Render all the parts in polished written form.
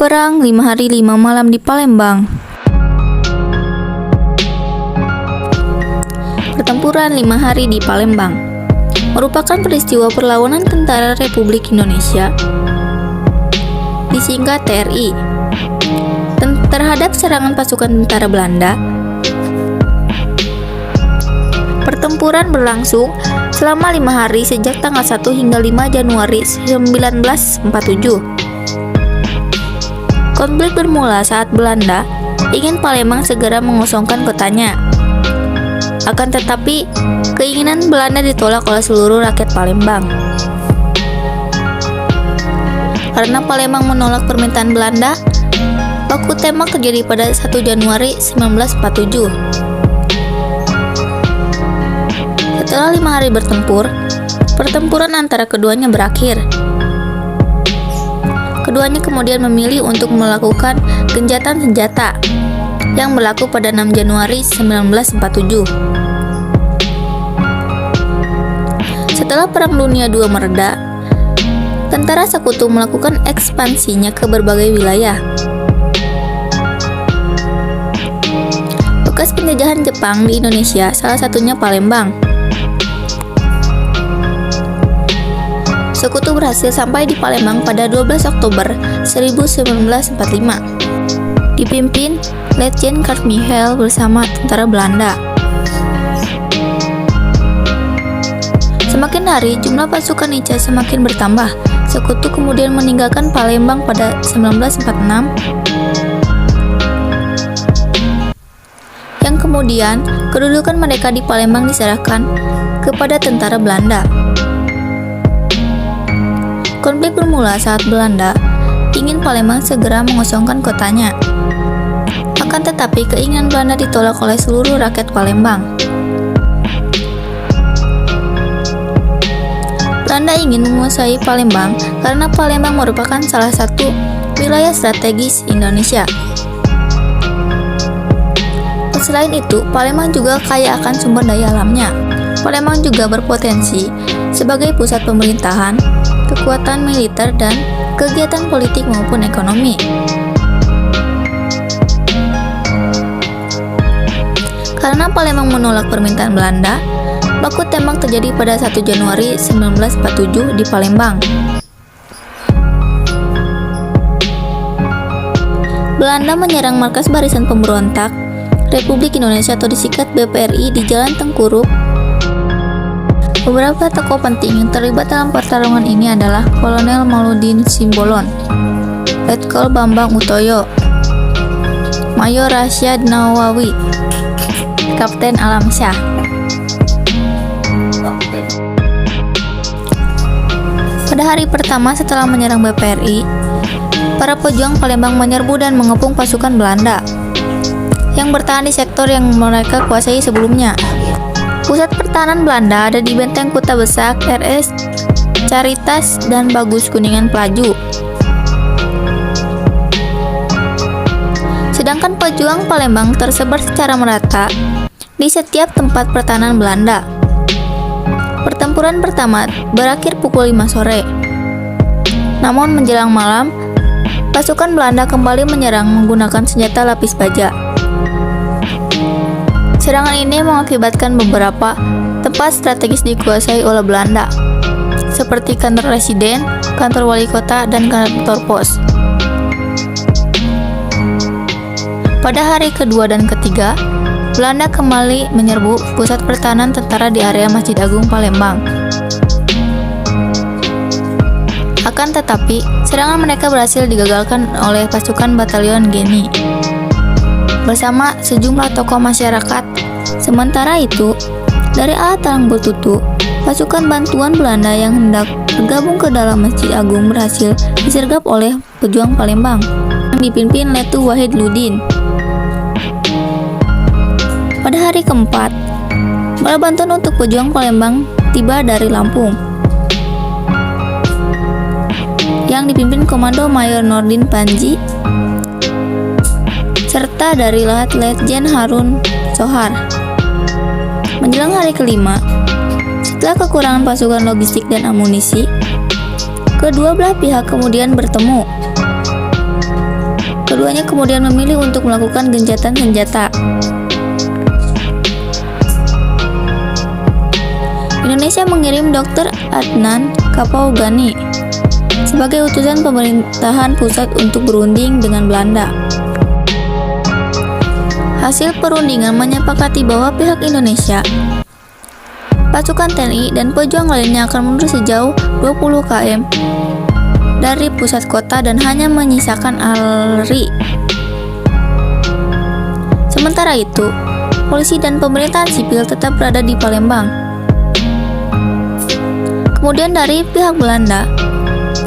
Perang 5 hari 5 malam di Palembang. Pertempuran 5 hari di Palembang merupakan peristiwa perlawanan Tentara Republik Indonesia, disingkat TRI, terhadap serangan pasukan tentara Belanda. Pertempuran berlangsung selama 5 hari sejak tanggal 1 hingga 5 Januari 1947. Konflik bermula saat Belanda ingin Palembang segera mengosongkan kotanya. Akan tetapi, keinginan Belanda ditolak oleh seluruh rakyat Palembang. Karena Palembang menolak permintaan Belanda, baku tembak terjadi pada 1 Januari 1947. Setelah 5 hari bertempur, pertempuran antara keduanya berakhir. Keduanya kemudian memilih untuk melakukan gencatan senjata yang berlaku pada 6 Januari 1947. Setelah Perang Dunia II mereda, tentara sekutu melakukan ekspansinya ke berbagai wilayah. Bekas penjajahan Jepang di Indonesia, salah satunya Palembang. Sekutu berhasil sampai di Palembang pada 12 Oktober 1945, dipimpin Letjen Carmichael bersama tentara Belanda. Semakin hari, jumlah pasukan ICA semakin bertambah. Sekutu kemudian meninggalkan Palembang pada 1946, yang kemudian kedudukan mereka di Palembang diserahkan kepada tentara Belanda. Konflik bermula saat Belanda ingin Palembang segera mengosongkan kotanya. Akan tetapi, keinginan Belanda ditolak oleh seluruh rakyat Palembang. Belanda ingin menguasai Palembang karena Palembang merupakan salah satu wilayah strategis Indonesia. Selain itu, Palembang juga kaya akan sumber daya alamnya. Palembang juga berpotensi sebagai pusat pemerintahan, kekuatan militer, dan kegiatan politik maupun ekonomi. Karena Palembang menolak permintaan Belanda, baku tembak terjadi pada 1 Januari 1947 di Palembang. Belanda menyerang markas Barisan Pemberontak Republik Indonesia atau disingkat BPRI di Jalan Tengkuruk. Beberapa tokoh penting yang terlibat dalam pertarungan ini adalah Kolonel Mauludin Simbolon, Letkol Bambang Utoyo, Mayor Rasyad Nawawi, Kapten Alamsyah. Pada hari pertama setelah menyerang BPRI, para pejuang Palembang menyerbu dan mengepung pasukan Belanda yang bertahan di sektor yang mereka kuasai sebelumnya. Pusat pertahanan Belanda ada di Benteng Kuta Besak, RS Caritas, dan Bagus Kuningan Pelaju. Sedangkan pejuang Palembang tersebar secara merata di setiap tempat pertahanan Belanda. Pertempuran pertama berakhir pukul 5 sore. Namun menjelang malam, pasukan Belanda kembali menyerang menggunakan senjata lapis baja. Serangan ini mengakibatkan beberapa tempat strategis dikuasai oleh Belanda, seperti kantor residen, kantor wali kota, dan kantor pos. Pada hari kedua dan ketiga, Belanda kembali menyerbu pusat pertahanan tentara di area Masjid Agung Palembang. Akan tetapi, serangan mereka berhasil digagalkan oleh pasukan Batalion Geni bersama sejumlah tokoh masyarakat. Sementara itu, dari arah Talang Betutu, pasukan bantuan Belanda yang hendak bergabung ke dalam Masjid Agung berhasil disergap oleh pejuang Palembang yang dipimpin Letu Wahid Ludin. Pada hari keempat, bala bantuan untuk pejuang Palembang tiba dari Lampung yang dipimpin Komando Mayor Nordin Panji serta dari Letjen Harun Sohar. Menjelang hari kelima, setelah kekurangan pasukan logistik dan amunisi, kedua belah pihak kemudian bertemu. keduanya kemudian memilih untuk melakukan gencatan senjata. Indonesia mengirim Dr. Adnan Kapaugani sebagai utusan pemerintahan pusat untuk berunding dengan Belanda. Hasil perundingan menyepakati bahwa pihak Indonesia, pasukan TNI, dan pejuang lainnya akan mundur sejauh 20 km dari pusat kota dan hanya menyisakan ALRI. Sementara itu, polisi dan pemerintahan sipil tetap berada di Palembang. Kemudian dari pihak Belanda,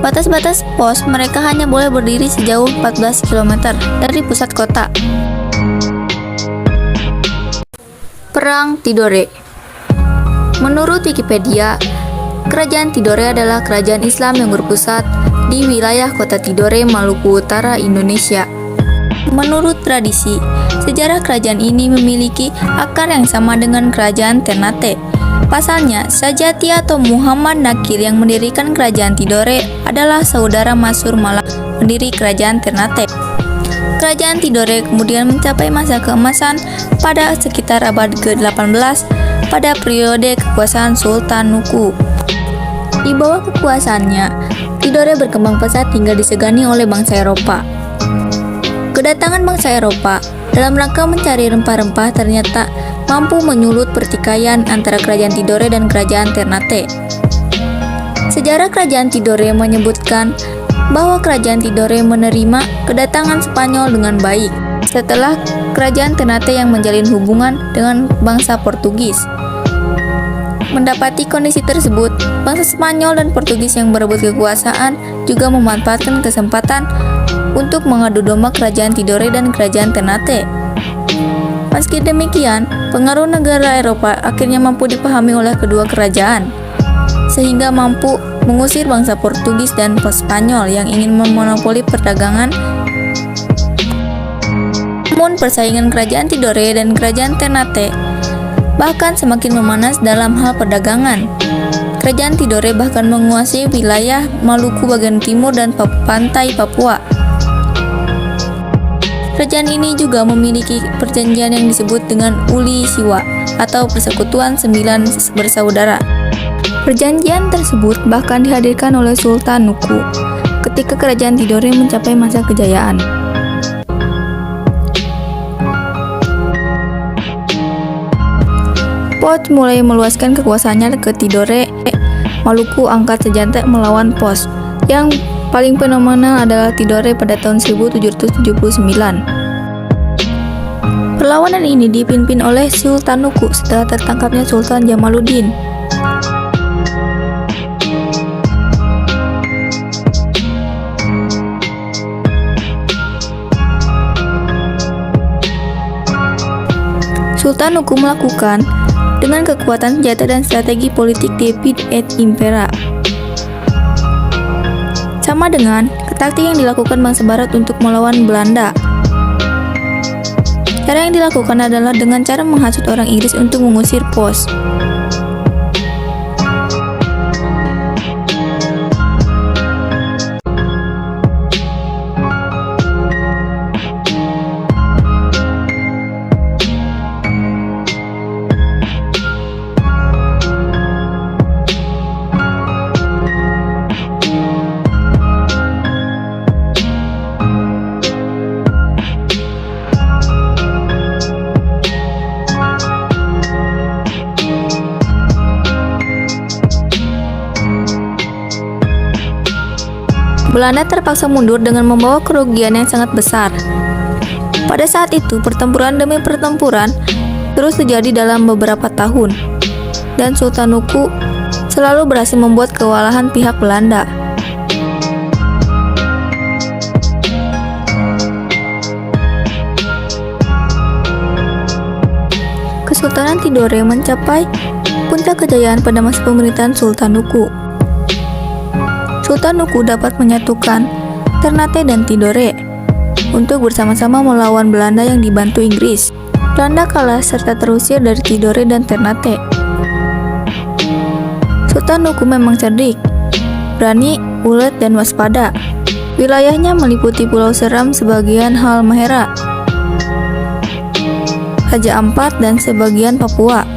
batas-batas pos mereka hanya boleh berdiri sejauh 14 km dari pusat kota. Perang Tidore. Menurut Wikipedia, Kerajaan Tidore adalah kerajaan Islam yang berpusat di wilayah kota Tidore, Maluku Utara, Indonesia. Menurut tradisi, sejarah kerajaan ini memiliki akar yang sama dengan kerajaan Ternate. Pasalnya, Sajati atau Muhammad Nakir yang mendirikan kerajaan Tidore adalah saudara Mansur Malak, pendiri kerajaan Ternate. Kerajaan Tidore kemudian mencapai masa keemasan pada sekitar abad ke-18 pada periode kekuasaan Sultan Nuku. Di bawah kekuasaannya, Tidore berkembang pesat hingga disegani oleh bangsa Eropa. Kedatangan bangsa Eropa dalam rangka mencari rempah-rempah ternyata mampu menyulut pertikaian antara kerajaan Tidore dan kerajaan Ternate. Sejarah kerajaan Tidore menyebutkan bahwa kerajaan Tidore menerima kedatangan Spanyol dengan baik setelah kerajaan Ternate yang menjalin hubungan dengan bangsa Portugis. Mendapati kondisi tersebut, bangsa Spanyol dan Portugis yang berebut kekuasaan juga memanfaatkan kesempatan untuk mengadu domba kerajaan Tidore dan kerajaan Ternate. Meski demikian, pengaruh negara Eropa akhirnya mampu dipahami oleh kedua kerajaan, sehingga mampu mengusir bangsa Portugis dan Spanyol yang ingin memonopoli perdagangan. Namun persaingan kerajaan Tidore dan kerajaan Ternate bahkan semakin memanas dalam hal perdagangan. Kerajaan Tidore bahkan menguasai wilayah Maluku bagian timur dan pantai Papua. Kerajaan ini juga memiliki perjanjian yang disebut dengan Uli Siwa atau Persekutuan Sembilan Bersaudara. Perjanjian tersebut bahkan dihadirkan oleh Sultan Nuku ketika kerajaan Tidore mencapai masa kejayaan. Pos mulai meluaskan kekuasaannya ke Tidore. Maluku angkat senjata melawan Pos. Yang paling fenomenal adalah Tidore pada tahun 1779. Perlawanan ini dipimpin oleh Sultan Nuku setelah tertangkapnya Sultan Jamaluddin. Sultan Nuku melakukan dengan kekuatan senjata dan strategi politik Divide et Impera. Sama dengan taktik yang dilakukan bangsa Barat untuk melawan Belanda. Cara yang dilakukan adalah dengan cara menghasut orang Inggris untuk mengusir Pos. Belanda terpaksa mundur dengan membawa kerugian yang sangat besar. Pada saat itu, pertempuran demi pertempuran terus terjadi dalam beberapa tahun, dan Sultan Nuku selalu berhasil membuat kewalahan pihak Belanda. Kesultanan Tidore mencapai puncak kejayaan pada masa pemerintahan Sultan Nuku. Sultan Nuku dapat menyatukan Ternate dan Tidore untuk bersama-sama melawan Belanda yang dibantu Inggris. Belanda kalah serta terusir dari Tidore dan Ternate. Sultan Nuku memang cerdik, berani, ulet, dan waspada. Wilayahnya meliputi Pulau Seram sebagian Halmahera, Raja Ampat, dan sebagian Papua.